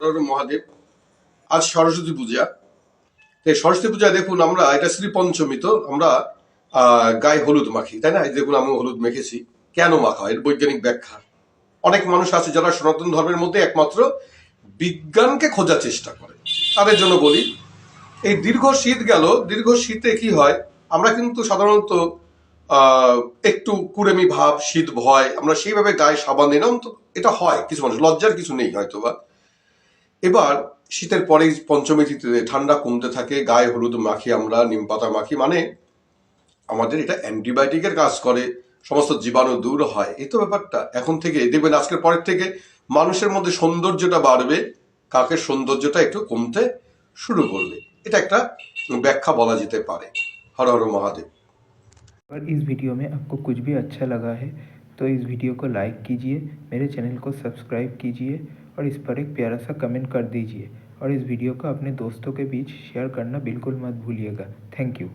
মহাদেব। আজ সরস্বতী পূজা। এই সরস্বতী পূজায় দেখুন আমরা এটা শ্রী পঞ্চমী, তো আমরা গায়ে হলুদ মাখি, তাই না? এই দেখুন আমি হলুদ মেখেছি। কেন মাখা, এর বৈজ্ঞানিক ব্যাখ্যা। অনেক মানুষ আছে যারা সনাতন ধর্মের মধ্যে একমাত্র বিজ্ঞানকে খোঁজার চেষ্টা করে, তাদের জন্য বলি, এই দীর্ঘ শীত গেল, দীর্ঘ শীতে কি হয়, আমরা কিন্তু সাধারণত একটু কুড়েমি ভাব, শীত ভয়, আমরা সেইভাবে গায়ে সাবান দিই না, তো এটা হয় কিছু মানুষ, লজ্জার কিছু নেই হয়তো বা। এবার শীতের পরেই পঞ্চমী তিথিতে ঠান্ডা কমতে থাকে, গায়ে হলুদ মাখি, আমরা নিম পাতা মাখি, মানে আমাদের এটা অ্যান্টিবায়োটিকের কাজ করে, সমস্ত জীবাণু দূর হয়। এই তো ব্যাপারটা। এখন থেকে দেখবেন আজকের পরের থেকে মানুষের মধ্যে সৌন্দর্যটা বাড়বে, কাকের সৌন্দর্যটা একটু কমতে শুরু করবে। এটা একটা ব্যাখ্যা বলা যেতে পারে। হর হর মহাদেব। अगर इस वीडियो में आपको कुछ भी अच्छा लगा है तो इस वीडियो को लाइक कीजिए, मेरे चैनल को सब्सक्राइब कीजिए और इस पर एक प्यारा सा कमेंट कर दीजिए और इस वीडियो को अपने दोस्तों के बीच शेयर करना बिल्कुल मत भूलिएगा। Thank you.